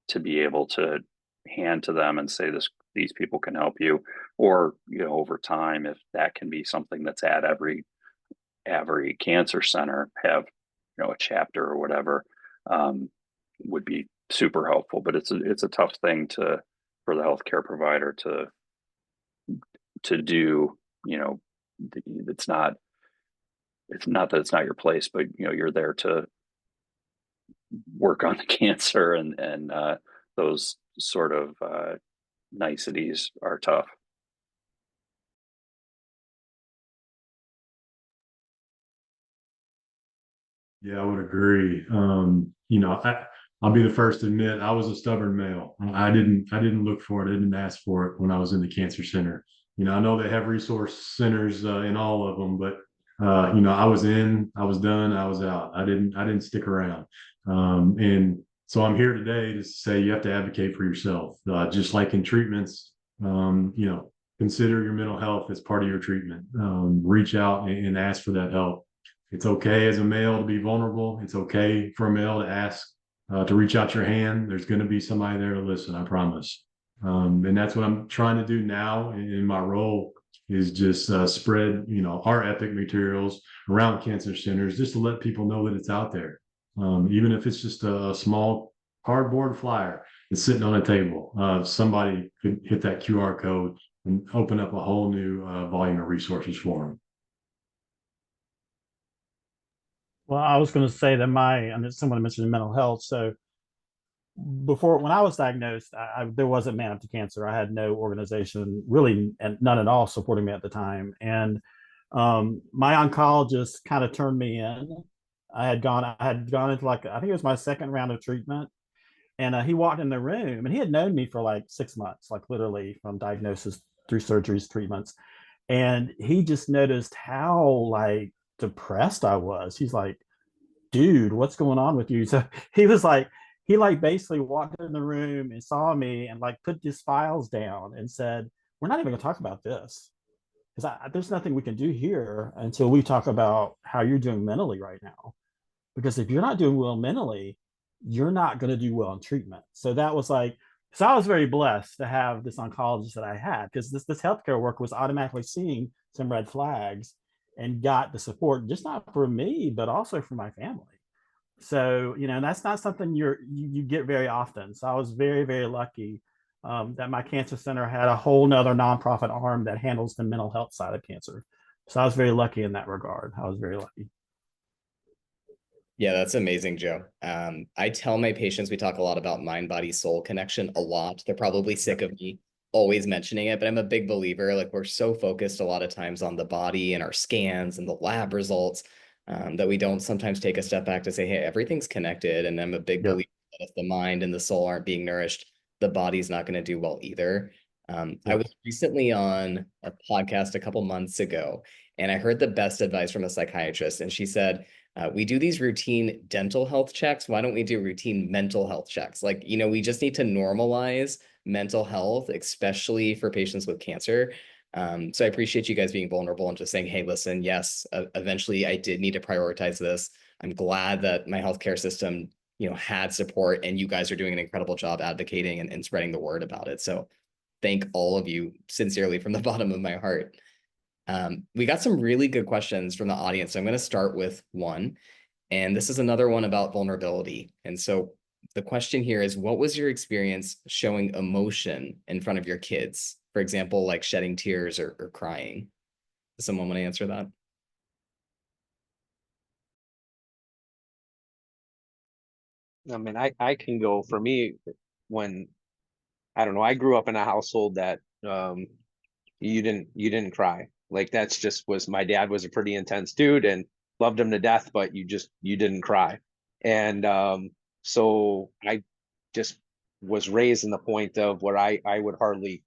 to be able to hand to them and say these people can help you, or, you know, over time, if that can be something that's at every cancer center, have, you know, a chapter or whatever, would be super helpful. But it's a tough thing for the healthcare provider to do. You know, it's not that it's not your place, but, you know, you're there to work on the cancer, and those sort of niceties are tough. Yeah, I would agree. You know, I'll be the first to admit I was a stubborn male. I didn't look for it. I didn't ask for it when I was in the cancer center. You know, I know they have resource centers in all of them, but you know, I was in, I was done, I was out. I didn't stick around. And so I'm here today to say you have to advocate for yourself. Just like in treatments, you know, consider your mental health as part of your treatment. Reach out and ask for that help. It's okay as a male to be vulnerable. It's okay for a male to ask, to reach out your hand. There's going to be somebody there to listen, I promise. And that's what I'm trying to do now in my role, is just spread, you know, our epic materials around cancer centers, just to let people know that it's out there. Even if it's just a small cardboard flyer that's sitting on a table, somebody could hit that QR code and open up a whole new volume of resources for them. Well, I was going to say that someone mentioned mental health. So when I was diagnosed, there wasn't Man Up to Cancer. I had no organization really, and none at all supporting me at the time. And my oncologist kind of turned me in. I had gone into, like, I think it was my second round of treatment. And he walked in the room, and he had known me for like 6 months, like literally from diagnosis through surgeries, treatments. And he just noticed how like depressed I was. He's like, dude, what's going on with you? So he was like, he like basically walked in the room and saw me and like put his files down and said, we're not even gonna talk about this, because there's nothing we can do here until we talk about how you're doing mentally right now. Because if you're not doing well mentally, you're not going to do well in treatment. So that was like, so I was very blessed to have this oncologist that I had, because this healthcare worker was automatically seeing some red flags and got the support, just not for me, but also for my family. So, you know, that's not something you get very often. So I was very, very lucky that my cancer center had a whole nother nonprofit arm that handles the mental health side of cancer. So I was very lucky in that regard. I was very lucky. Yeah, that's amazing, Joe. I tell my patients, we talk a lot about mind, body, soul connection a lot. They're probably sick of me always mentioning it, but I'm a big believer. Like, we're so focused a lot of times on the body and our scans and the lab results, that we don't sometimes take a step back to say, hey, everything's connected. And I'm a big believer that if the mind and the soul aren't being nourished, the body's not going to do well either. I was recently on a podcast a couple months ago, and I heard the best advice from a psychiatrist. And she said, we do these routine dental health checks. Why don't we do routine mental health checks? Like, you know, we just need to normalize mental health, especially for patients with cancer. So I appreciate you guys being vulnerable and just saying, hey, listen, yes, eventually I did need to prioritize this. I'm glad that my healthcare system, you know, had support, and you guys are doing an incredible job advocating and spreading the word about it. So thank all of you sincerely from the bottom of my heart. We got some really good questions from the audience. So I'm going to start with one, and this is another one about vulnerability. And so the question here is, what was your experience showing emotion in front of your kids? For example, like shedding tears or crying. Does someone want to answer that? I mean, I can go. For me, when, I don't know, I grew up in a household that you didn't cry. Like, that's just was, my dad was a pretty intense dude and loved him to death, but you didn't cry. And so I just was raised in the point of where I would hardly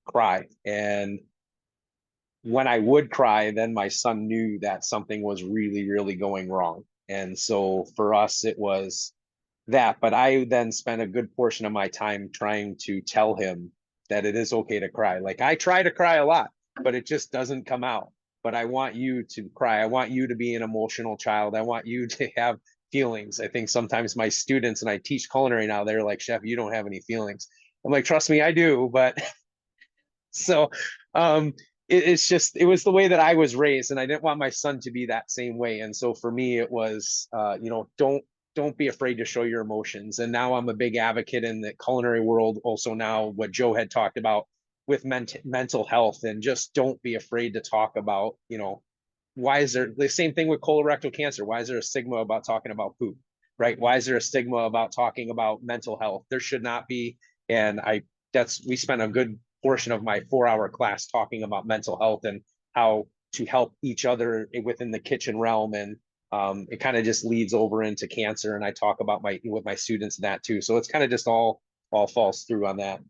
cry. And when I would cry, then my son knew that something was really, really going wrong. And so for us, it was, that, but I then spent a good portion of my time trying to tell him that it is okay to cry. Like, I try to cry a lot, but it just doesn't come out. But I want you to cry. I want you to be an emotional child. I want you to have feelings. I think sometimes my students, and I teach culinary now, they're like, Chef, you don't have any feelings. I'm like, trust me, I do. But so it's just, it was the way that I was raised, and I didn't want my son to be that same way. And so for me, it was, don't be afraid to show your emotions. And now I'm a big advocate in the culinary world. Also now what Joe had talked about with mental health, and just don't be afraid to talk about, why is there the same thing with colorectal cancer? Why is there a stigma about talking about poop, right? Why is there a stigma about talking about mental health? There should not be. And we spent a good portion of my 4-hour class talking about mental health and how to help each other within the kitchen realm. And it kind of just leads over into cancer. And I talk about with my students that too. So it's kind of just all falls through on that.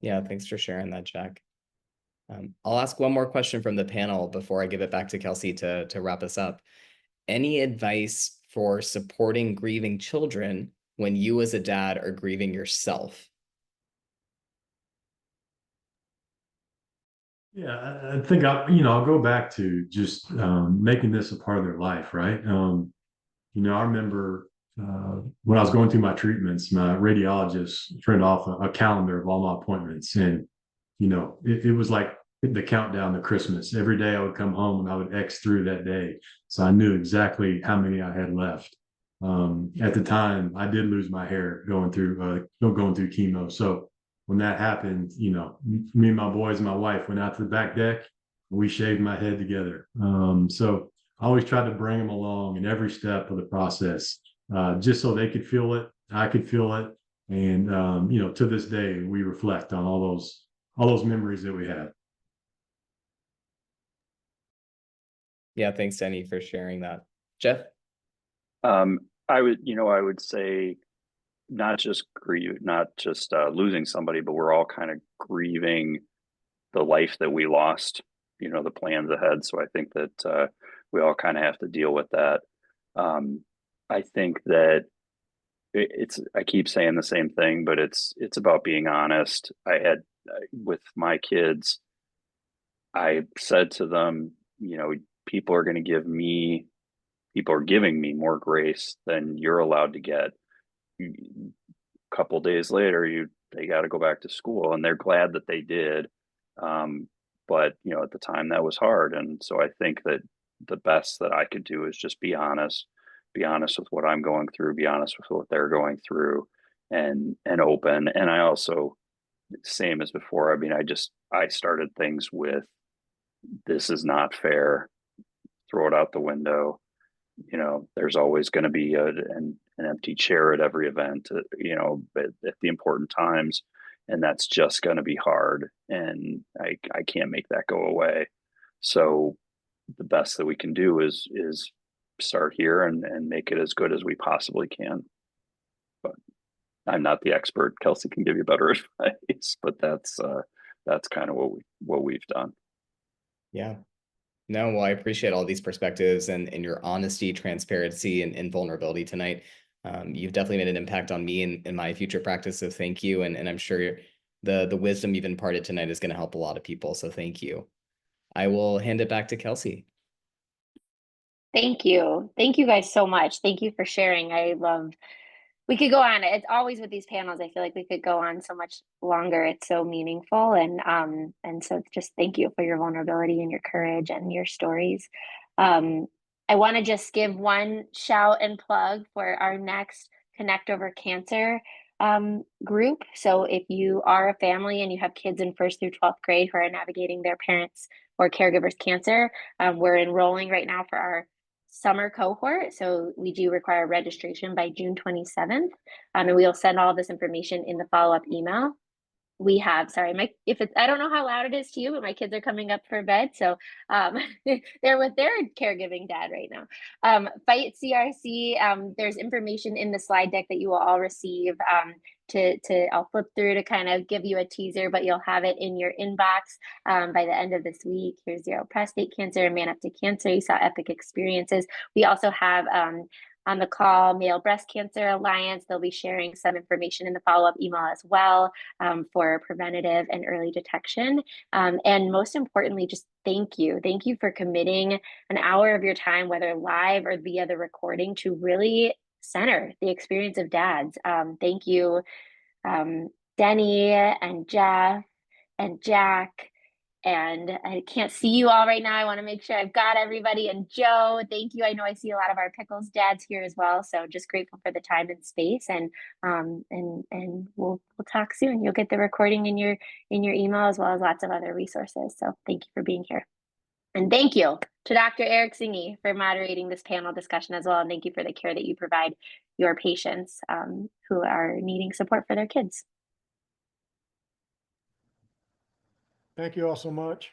Yeah, thanks for sharing that, Jack. I'll ask one more question from the panel before I give it back to Kelsey to wrap us up. Any advice for supporting grieving children when you as a dad are grieving yourself? Yeah, I think I'll go back to just making this a part of their life, right? I remember when I was going through my treatments, my radiologist printed off a calendar of all my appointments, and it was like the countdown to Christmas. Every day I would come home and I would X through that day, so I knew exactly how many I had left. At the time, I did lose my hair going through chemo, so when that happened, me and my boys and my wife went out to the back deck. We shaved my head together. So I always tried to bring them along in every step of the process, just so they could feel it, I could feel it, and to this day we reflect on all those memories that we had. Yeah, thanks, Denny, for sharing that. Jeff? I would say not just losing somebody, but we're all kind of grieving the life that we lost, the plans ahead. So I think that we all kind of have to deal with that. I think that I keep saying the same thing, but it's about being honest. With my kids, I said to them, people are giving me more grace than you're allowed to get. A couple days later, they got to go back to school, and they're glad that they did. But at the time that was hard. And so I think that the best that I could do is just be honest with what I'm going through, be honest with what they're going through, and open. And I also, same as before, I started things with, this is not fair, throw it out the window. There's always going to be an empty chair at every event, at the important times. And that's just going to be hard. And I can't make that go away. So the best that we can do is start here and make it as good as we possibly can. But I'm not the expert. Kelsey can give you better advice, but that's kind of what we've done. Yeah. No, well, I appreciate all these perspectives and your honesty, transparency, and vulnerability tonight. You've definitely made an impact on me in my future practice, so thank you. And I'm sure the wisdom you've imparted tonight is going to help a lot of people, so thank you. I will hand it back to Kelsey. Thank you. Thank you guys so much. Thank you for sharing. We could go on. It's always with these panels, I feel like we could go on so much longer. It's so meaningful. And so just thank you for your vulnerability and your courage and your stories. I want to just give one shout and plug for our next Connect Over Cancer group. So if you are a family and you have kids in 1st through 12th grade who are navigating their parents or caregivers' cancer, we're enrolling right now for our summer cohort. So we do require registration by June 27th. And we'll send all this information in the follow-up email. We have, sorry, I don't know how loud it is to you, but my kids are coming up for bed. So they're with their caregiving dad right now. Fight CRC, there's information in the slide deck that you will all receive I'll flip through to kind of give you a teaser, but you'll have it in your inbox by the end of this week. Here's Zero Prostate Cancer, Man Up to Cancer. You saw epic experiences. We also have on the call, Male Breast Cancer Alliance. They'll be sharing some information in the follow-up email as well for preventative and early detection. And most importantly, just thank you. Thank you for committing an hour of your time, whether live or via the recording, to really center the experience of dads. Thank you, Denny and Jeff and Jack. And I can't see you all right now. I want to make sure I've got everybody. And Joe, thank you. I know I see a lot of our Pickles dads here as well. So just grateful for the time and space. And we'll talk soon. You'll get the recording in your email, as well as lots of other resources. So thank you for being here. And thank you to Dr. Eric Singhi for moderating this panel discussion as well. And thank you for the care that you provide your patients who are needing support for their kids. Thank you all so much.